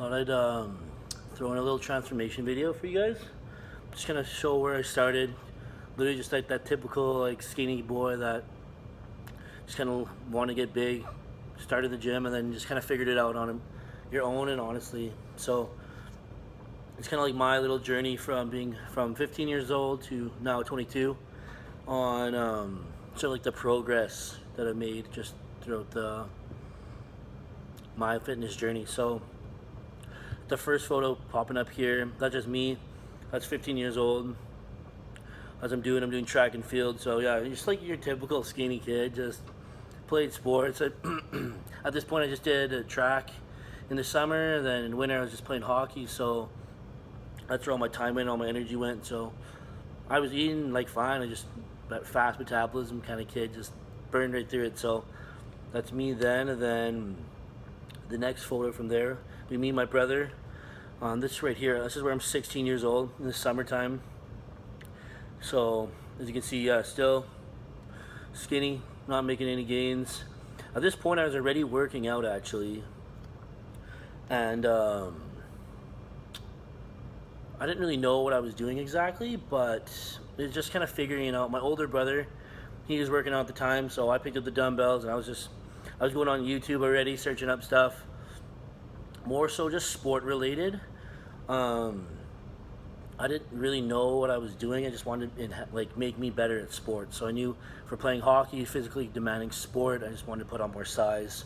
Thought I'd throw in a little transformation video for you guys. Just kind of show where I started. Literally just like that typical like skinny boy that just kind of wanted to get big. Started the gym and then just kind of figured it out on your own and honestly. So it's kind of like my little journey from being from 15 years old to now 22 on sort of like the progress that I've made just throughout my fitness journey. So the first photo popping up here, that's just me. That's 15 years old. As I'm doing track and field. So yeah, just like your typical skinny kid, just played sports. At this point I just did a track in the summer, and then in winter I was just playing hockey. So that's where all my time went, all my energy went. So I was eating like fine. I just, that fast metabolism kind of kid, just burned right through it. So that's me then. And then the next photo from there, me and my brother. This right here, this is where I'm 16 years old in the summertime. So as you can see, still skinny, not making any gains. At this point I was already working out actually, and I didn't really know what I was doing exactly, but it was just kind of figuring it out. My older brother, he was working out at the time, so I picked up the dumbbells and I was going on YouTube already, searching up stuff, more so just sport related. I didn't really know what I was doing. I just wanted to like make me better at sports. So I knew for playing hockey, physically demanding sport, I just wanted to put on more size.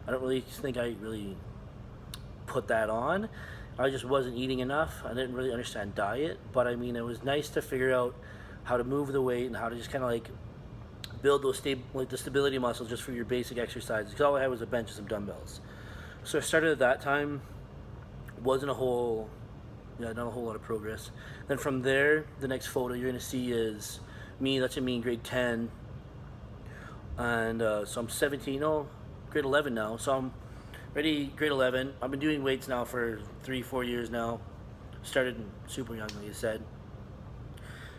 I don't really think I really put that on. I just wasn't eating enough. I didn't really understand diet, but I mean, it was nice to figure out how to move the weight and how to just kind of like build those the stability muscles just for your basic exercises. Because all I had was a bench and some dumbbells. So I started at that time. Wasn't not a whole lot of progress. Then from there, the next photo you're gonna see is me. That's me in grade 10, and so I'm 17. No, grade 11 now. So I'm ready. Grade 11. I've been doing weights now for 3-4 years now. Started super young, like I said.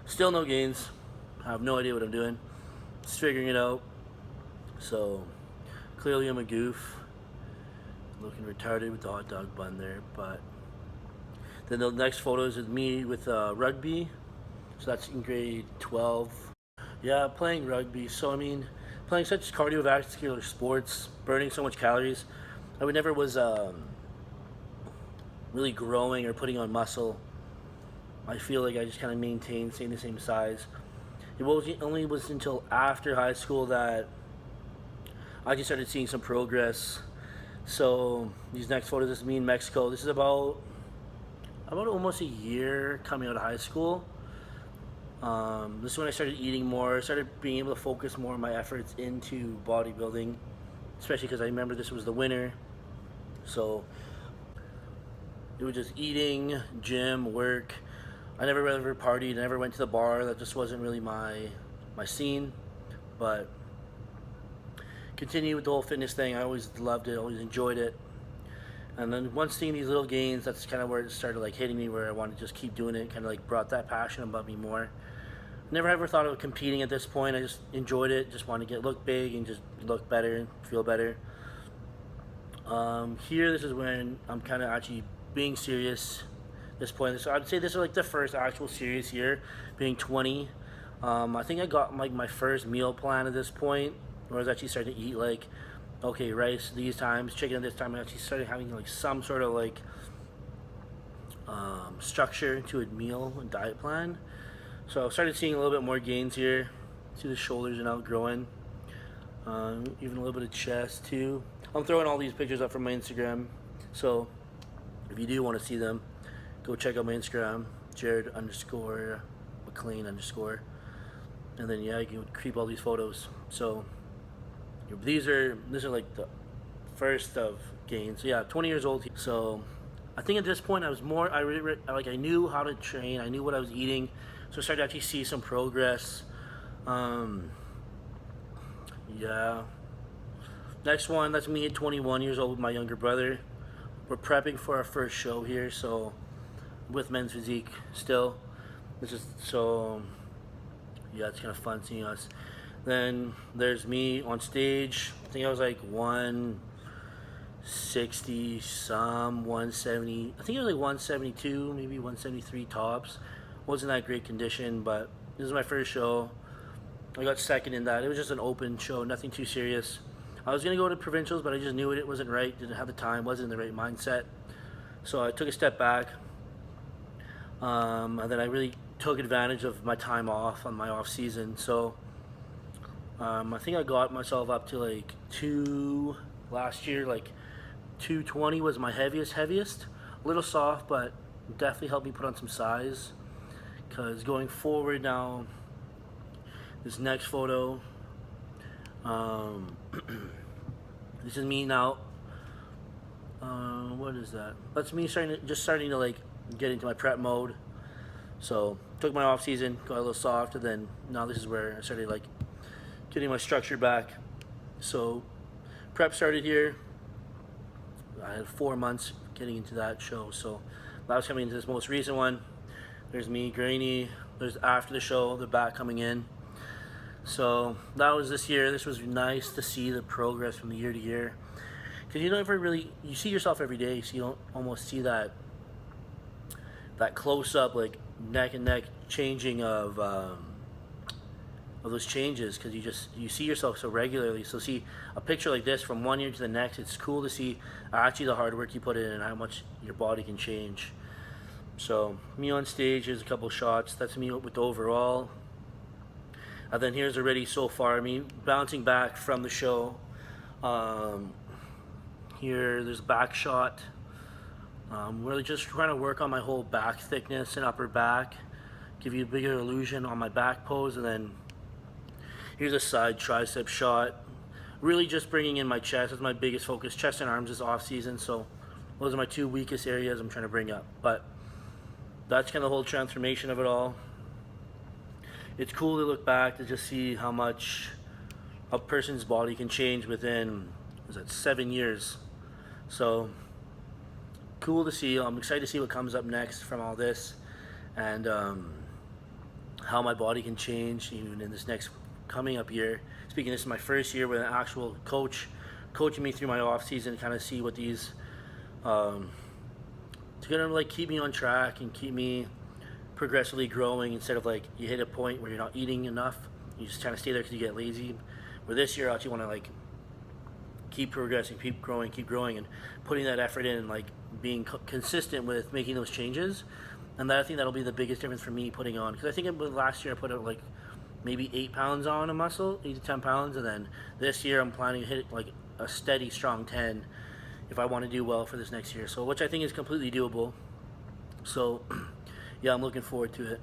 Still no gains. I have no idea what I'm doing. Just figuring it out. So clearly I'm a goof. Looking retarded with the hot dog bun there, but then the next photo is with me with rugby. So that's in grade 12. Yeah, playing rugby. So I mean, playing such cardiovascular sports, burning so much calories. I would never was really growing or putting on muscle. I feel like I just kind of maintained staying the same size. It only was until after high school that I just started seeing some progress. So these next photos, this is me in Mexico. This is about almost a year coming out of high school. This is when I started eating more, started being able to focus more of my efforts into bodybuilding, especially because I remember this was the winter. So it was just eating, gym, work. I never ever partied, I never went to the bar. That just wasn't really my scene. But continue with the whole fitness thing. I always loved it, always enjoyed it. And then once seeing these little gains, that's kind of where it started like hitting me, where I wanted to just keep doing it. Kind of like brought that passion about me more. Never ever thought of competing at this point. I just enjoyed it. Just wanted to look big and just look better, feel better. Here, this is when I'm kind of actually being serious. At this point, so I'd say this is like the first actual serious year, being 20. I think I got like my first meal plan at this point, where I was actually starting to eat like, okay, rice these times, chicken at this time. I actually started having like some sort of like structure to a meal and diet plan. So I started seeing a little bit more gains here. See the shoulders are now growing, even a little bit of chest too. I'm throwing all these pictures up from my Instagram, so if you do want to see them, go check out my Instagram, Jared_McLean_, and then yeah, you can keep all these photos. So these are like the first of gains. So yeah, 20 years old. So I think at this point I was more, I knew how to train. I knew what I was eating. So I started to actually see some progress. Yeah. Next one, that's me at 21 years old with my younger brother. We're prepping for our first show here. So with Men's Physique still. This is so, yeah, it's kind of fun seeing us. Then there's me on stage. I think I was like 160 some, 170. I think it was like 172, maybe 173 tops. Wasn't that great condition, but this is my first show. I got second in that. It was just an open show, nothing too serious. I was gonna go to provincials, but I just knew it wasn't right. Didn't have the time. Wasn't in the right mindset. So I took a step back. And then I really took advantage of my time off on my off season. So I think I got myself up to like last year, like 220 was my heaviest. A little soft, but definitely helped me put on some size. Because going forward now, this next photo, this is me now. What is that? That's me starting to like get into my prep mode. So took my off season, got a little soft, and then now this is where I started like getting my structure back. So prep started here. I had 4 months getting into that show. So that was coming into this most recent one. There's me, grainy. There's after the show, the back coming in. So that was this year. This was nice to see the progress from the year to year. Because you don't ever really, you see yourself every day, so you don't almost see that close up, like neck and neck changing of those changes, because you see yourself so regularly. So see a picture like this from one year to the next, it's cool to see actually the hard work you put in and how much your body can change. So me on stage, here's a couple shots. That's me with the overall. And then here's already so far me bouncing back from the show. Here there's a back shot. Really just trying to work on my whole back thickness and upper back, give you a bigger illusion on my back pose. And then here's a side tricep shot. Really just bringing in my chest. That's my biggest focus. Chest and arms is off season, so those are my two weakest areas I'm trying to bring up. But that's kind of the whole transformation of it all. It's cool to look back to just see how much a person's body can change within, was that 7 years? So cool to see. I'm excited to see what comes up next from all this, and how my body can change even in this next coming up year. Speaking, this is my first year with an actual coach coaching me through my off season, kind of see what these to kind of like keep me on track and keep me progressively growing, instead of like you hit a point where you're not eating enough, you just kind of stay there because you get lazy. Where this year I actually want to like keep progressing, keep growing, and putting that effort in, and like being consistent with making those changes. And that, I think that'll be the biggest difference for me putting on, because I think last year I put out like maybe 8 pounds on a muscle, 8 to 10 pounds, and then this year I'm planning to hit like a steady strong 10 if I want to do well for this next year. So which I think is completely doable. So yeah, I'm looking forward to it.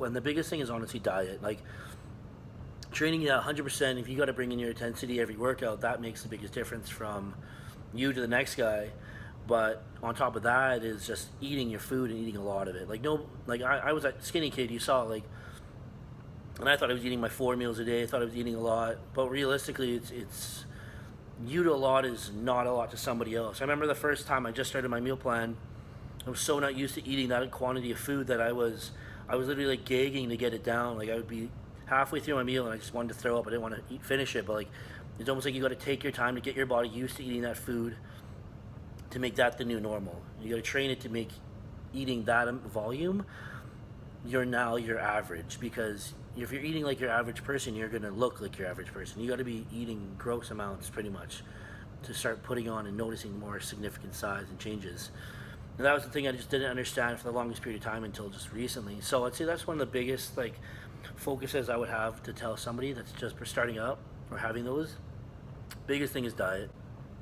And the biggest thing is honestly diet. Like training at 100%, if you got to bring in your intensity every workout, that makes the biggest difference from you to the next guy. But on top of that is just eating your food and eating a lot of it. Like I was that skinny kid you saw, like, and I thought I was eating my 4 meals a day. I thought I was eating a lot, but realistically, it's you to a lot is not a lot to somebody else. I remember the first time I just started my meal plan, I was so not used to eating that quantity of food that I was literally like gagging to get it down. Like I would be halfway through my meal and I just wanted to throw up. I didn't want to finish it, but like it's almost like you got to take your time to get your body used to eating that food, to make that the new normal. You got to train it to make eating that volume now your average, because if you're eating like your average person, you're going to look like your average person. You got to be eating gross amounts pretty much to start putting on and noticing more significant size and changes. And that was the thing I just didn't understand for the longest period of time until just recently. So I'd say that's one of the biggest like focuses I would have to tell somebody that's just starting up or having those. Biggest thing is diet.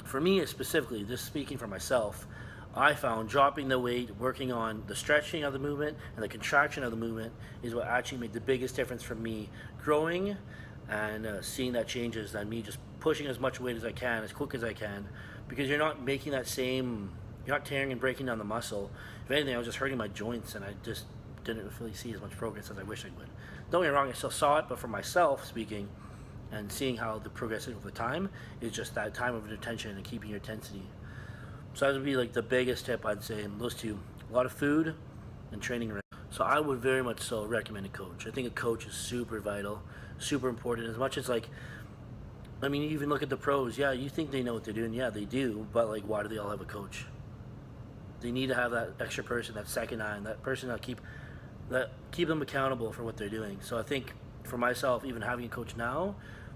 For me specifically, just speaking for myself, I found dropping the weight, working on the stretching of the movement and the contraction of the movement is what actually made the biggest difference for me growing and seeing that changes than me just pushing as much weight as I can, as quick as I can, because you're not making that same, you're not tearing and breaking down the muscle. If anything, I was just hurting my joints, and I just didn't really see as much progress as I wish I would. Don't get me wrong, I still saw it, but for myself speaking and seeing how the progress over time is just that time of attention and keeping your intensity. So that would be like the biggest tip I'd say in those two. A lot of food and training. So I would very much so recommend a coach. I think a coach is super vital, super important. As much as like I mean, you even look at the pros. Yeah, you think they know what they're doing. Yeah, they do. But like, why do they all have a coach? They need to have that extra person, that second eye, and that person that keep them accountable for what they're doing. So I think for myself, even having a coach now,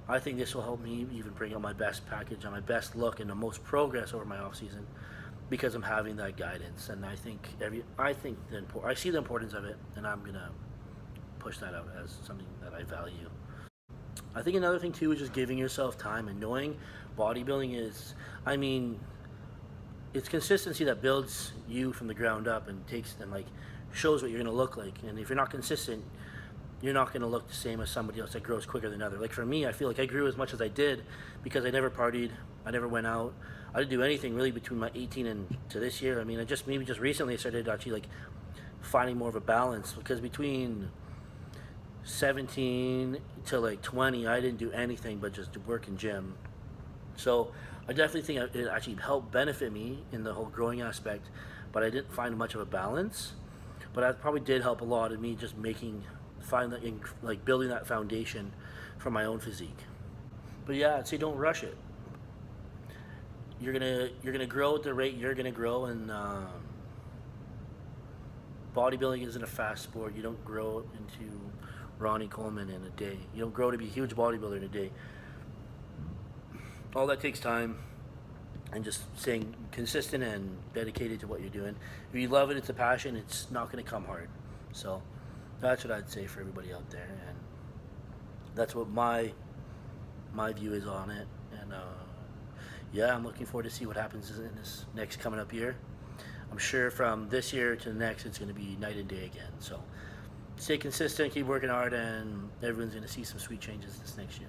I think this will help me even bring out my best package and my best look and the most progress over my off season because I'm having that guidance. And I think I see the importance of it, and I'm gonna push that out as something that I value. I think another thing too is just giving yourself time and knowing bodybuilding is, I mean, it's consistency that builds you from the ground up and takes and like shows what you're gonna look like. And if you're not consistent, you're not gonna look the same as somebody else that grows quicker than another. Like for me, I feel like I grew as much as I did because I never partied, I never went out, I didn't do anything really between my 18 and to this year. I mean, I just maybe just recently I started actually like finding more of a balance because between 17 to like 20, I didn't do anything but just work in gym. So I definitely think it actually helped benefit me in the whole growing aspect, but I didn't find much of a balance. But that probably did help a lot in me just like building that foundation for my own physique. But yeah, I'd say don't rush it. You're gonna grow at the rate you're gonna grow, and bodybuilding isn't a fast sport. You don't grow into Ronnie Coleman in a day. You don't grow to be a huge bodybuilder in a day. All that takes time and just staying consistent and dedicated to what you're doing. If you love it, it's a passion, it's not going to come hard. So that's what I'd say for everybody out there, and that's what my view is on it. And yeah, I'm looking forward to see what happens in this next coming up year. I'm sure from this year to the next, it's going to be night and day again. So stay consistent, keep working hard, and everyone's going to see some sweet changes this next year.